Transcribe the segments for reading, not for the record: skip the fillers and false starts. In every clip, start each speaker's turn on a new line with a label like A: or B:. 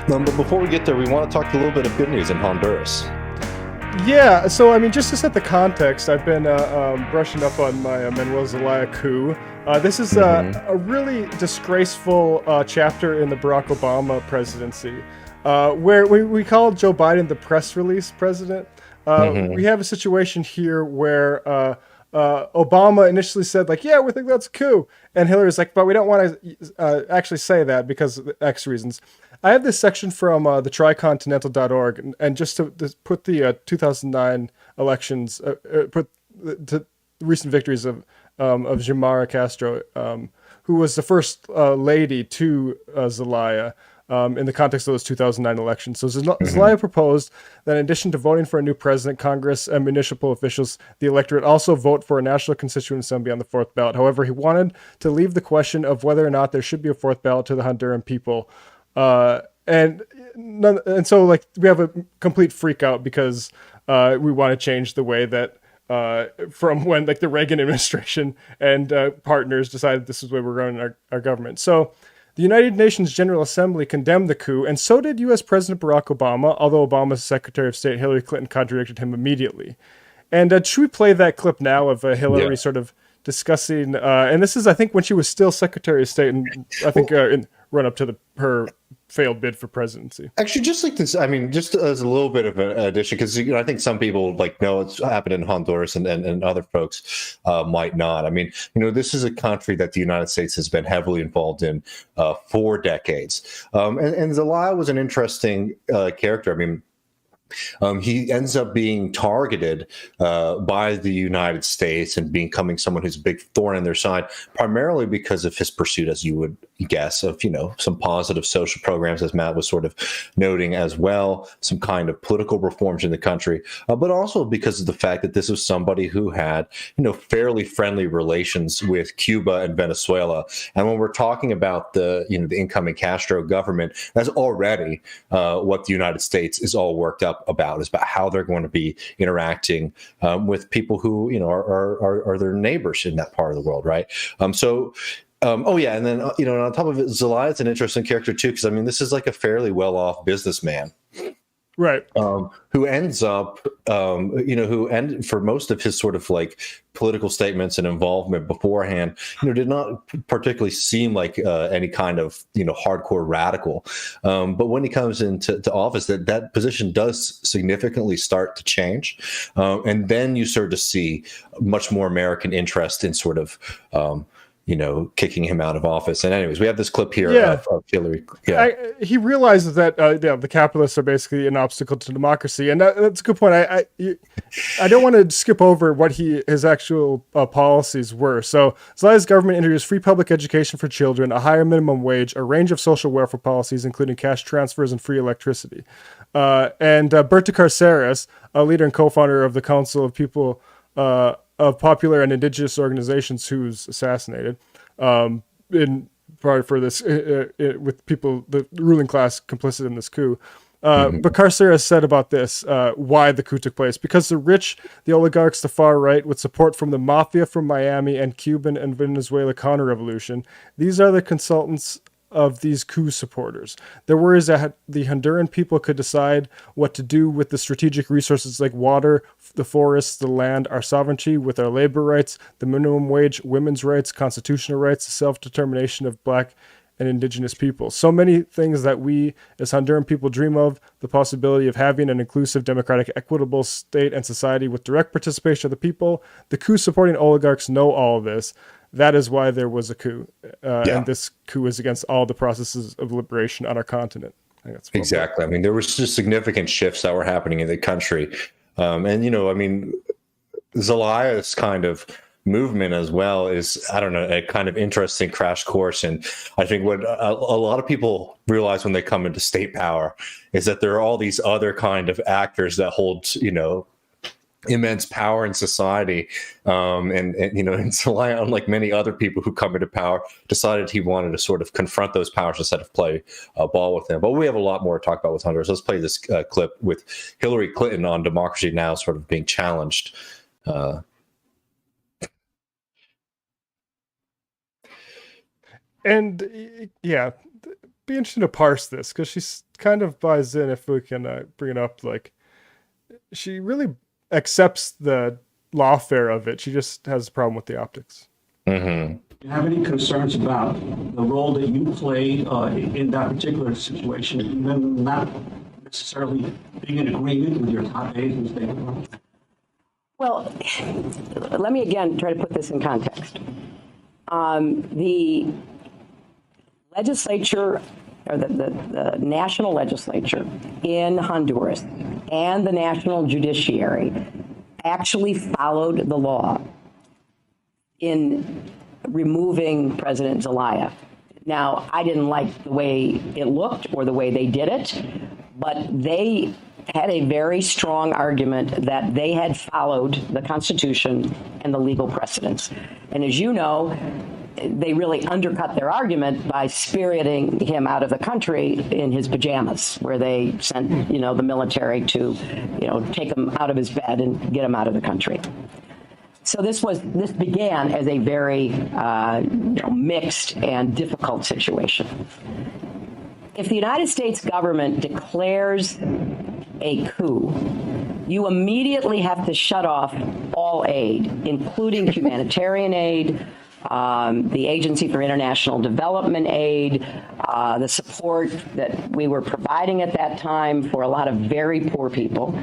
A: But before we get there, we want to talk a little bit of good news in Honduras.
B: Yeah, so I mean, just to set the context, I've been brushing up on my Manuel Zelaya coup. This is a really disgraceful chapter in the Barack Obama presidency, where we called Joe Biden the press release president. We have a situation here where Obama initially said, like, yeah, we think that's a coup. And Hillary's like, but we don't want to actually say that because of X reasons. I have this section from the tricontinental.org, and just to put the 2009 elections, put the recent victories of Xiomara Castro, who was the first lady to Zelaya, in the context of those 2009 elections. So Zelaya proposed that in addition to voting for a new president, Congress, and municipal officials, the electorate also vote for a national constituent assembly on the fourth ballot. However, he wanted to leave the question of whether or not there should be a fourth ballot to the Honduran people. And so like we have a complete freak out because we want to change the way that from when like the Reagan administration and partners decided this is the way we're running our government. So the United Nations General Assembly condemned the coup, and so did U.S. President Barack Obama, although Obama's Secretary of State Hillary Clinton contradicted him immediately. And should we play that clip now of Hillary sort of discussing, and this is, I think, when she was still Secretary of State, and I think in run up to her failed bid for presidency.
A: Actually, just like this, I mean, just as a little bit of an addition, because I think some people like know it's happened in Honduras and other folks might not. I mean, this is a country that the United States has been heavily involved in for decades. And Zelaya was an interesting character. I mean, he ends up being targeted by the United States and becoming someone who's a big thorn in their side, primarily because of his pursuit, as you would guess, of some positive social programs, as Matt was sort of noting as well, some kind of political reforms in the country, but also because of the fact that this was somebody who had fairly friendly relations with Cuba and Venezuela. And when we're talking about the incoming Castro government, that's already what the United States is all worked up about, is about how they're going to be interacting with people who are their neighbors in that part of the world, right? And then on top of it, Zelaya is an interesting character too, because I mean, this is like a fairly well-off businessman,
B: right?
A: Who ends up, for most of his sort of like political statements and involvement beforehand, did not particularly seem like any kind of hardcore radical. But when he comes into office, that position does significantly start to change, and then you start to see much more American interest in sort of kicking him out of office. And anyways, we have this clip here of Hillary. Yeah.
B: He realizes that the capitalists are basically an obstacle to democracy, and that's a good point. I don't want to skip over what his actual policies were. So Zelaya's government introduced free public education for children, a higher minimum wage, a range of social welfare policies, including cash transfers and free electricity. And Berta Cáceres, a leader and co-founder of the Council of People of Popular and Indigenous Organizations, who's assassinated in part for this, with people, the ruling class, complicit in this coup. But Cáceres said about this, why the coup took place: because the rich, the oligarchs, the far right, with support from the mafia from Miami and Cuban and Venezuela counter-revolution, these are the consultants of these coup supporters. Their worry is that the Honduran people could decide what to do with the strategic resources like water, the forests, the land, our sovereignty, with our labor rights, the minimum wage, women's rights, constitutional rights, the self-determination of Black and Indigenous people. So many things that we as Honduran people dream of, the possibility of having an inclusive, democratic, equitable state and society with direct participation of the people. The coup-supporting oligarchs know all of this. That is why there was a coup. And this coup is against all the processes of liberation on our continent. I think that's
A: exactly. I mean, there was just significant shifts that were happening in the country. Zelaya's kind of movement as well is, I don't know, a kind of interesting crash course. And I think what a lot of people realize when they come into state power is that there are all these other kind of actors that hold, immense power in society, and Zelaya, unlike many other people who come into power, decided he wanted to sort of confront those powers instead of play ball with them. But we have a lot more to talk about with Honduras. Let's play this clip with Hillary Clinton on Democracy Now! Sort of being challenged.
B: And yeah, be interesting to parse this because she's kind of buys in, if we can bring it up, like she really accepts the lawfare of it. She just has a problem with the optics.
A: Mm-hmm.
C: Do you have any concerns about the role that you played in that particular situation, even not necessarily being in agreement with your top aides in the State Department?
D: Well, let me again try to put this in context. The legislature, or the national legislature in Honduras and the national judiciary actually followed the law in removing President Zelaya. Now, I didn't like the way it looked or the way they did it, but they had a very strong argument that they had followed the Constitution and the legal precedents. And as you know, they really undercut their argument by spiriting him out of the country in his pajamas, where they sent, the military to, take him out of his bed and get him out of the country. So this began as a very mixed and difficult situation. If the United States government declares a coup, you immediately have to shut off all aid, including humanitarian aid, the Agency for International Development Aid, the support that we were providing at that time for a lot of very poor people.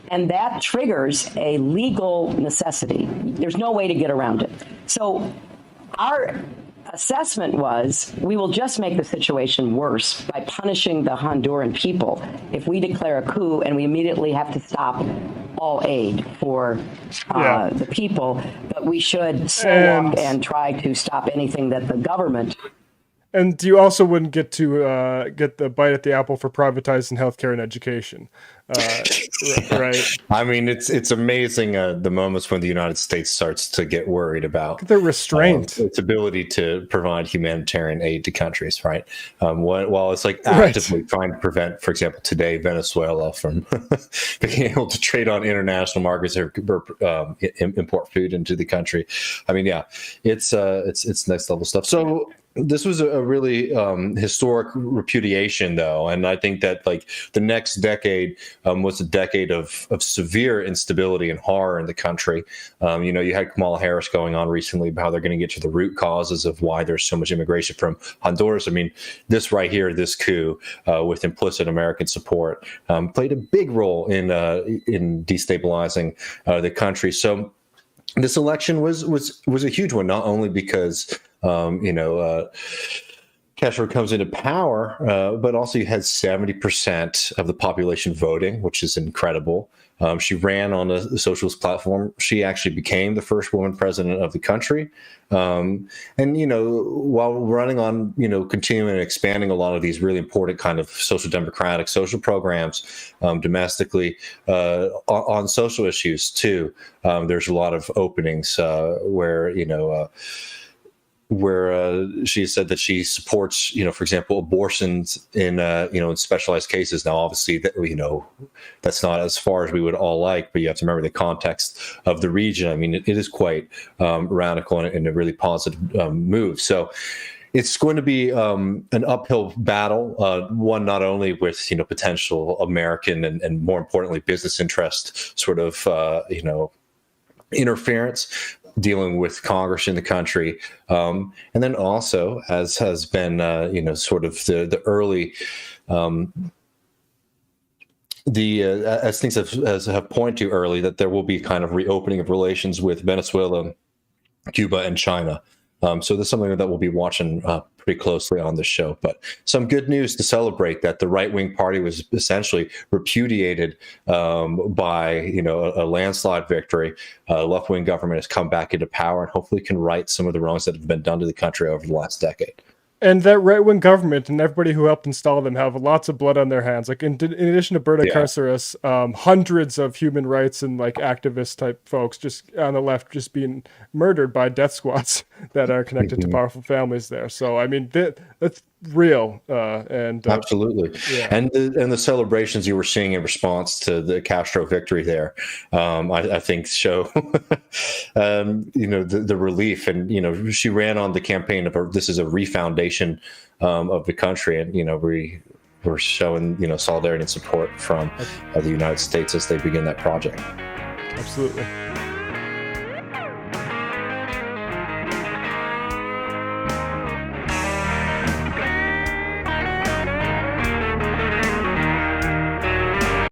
D: And that triggers a legal necessity. There's no way to get around it. So our assessment was, we will just make the situation worse by punishing the Honduran people if we declare a coup and we immediately have to stop all aid for the people. But we should slow walk and try to stop anything that the government.
B: And you also wouldn't get to get the bite at the apple for privatizing healthcare and education, right?
A: I mean, it's amazing the moments when the United States starts to get worried about
B: the restraint,
A: its ability to provide humanitarian aid to countries, right? While it's like actively trying to prevent, for example, today Venezuela from being able to trade on international markets or import food into the country. I mean, it's next level stuff. So. This was a really historic repudiation, though, and I think that like the next decade was a decade of severe instability and horror in the country. You had Kamala Harris going on recently about how they're going to get to the root causes of why there's so much immigration from Honduras. I mean, this right here, this coup with implicit American support, played a big role in destabilizing the country. So this election was a huge one, not only because Castro comes into power, but also you had 70% of the population voting, which is incredible. She ran on the socialist platform. She actually became the first woman president of the country. And, while running on, continuing and expanding a lot of these really important kind of social democratic social programs domestically on social issues, too, there's a lot of openings where she said that she supports, for example, abortions in, in specialized cases. Now, obviously, that's not as far as we would all like, but you have to remember the context of the region. I mean, it is quite radical and a really positive move. So it's going to be an uphill battle, one not only with, potential American and more importantly, business interest sort of, interference, dealing with Congress in the country. And then also, as has been, sort of the early, as things have pointed to early, that there will be kind of reopening of relations with Venezuela, Cuba, and China. So this is something that we'll be watching pretty closely on this show. But some good news to celebrate that the right-wing party was essentially repudiated by, a landslide victory. Left-wing government has come back into power and hopefully can right some of the wrongs that have been done to the country over the last decade.
B: And that right-wing government and everybody who helped install them have lots of blood on their hands. Like in addition to Berta Cáceres, hundreds of human rights and activist type folks just on the left just being murdered by death squads that are connected to powerful families there. So I mean that's real and
A: absolutely. And the celebrations you were seeing in response to the Castro victory there, I think show the relief. And she ran on the campaign of this is a refoundation transformation of the country. And, we're showing, solidarity and support from the United States as they begin that project.
B: Absolutely.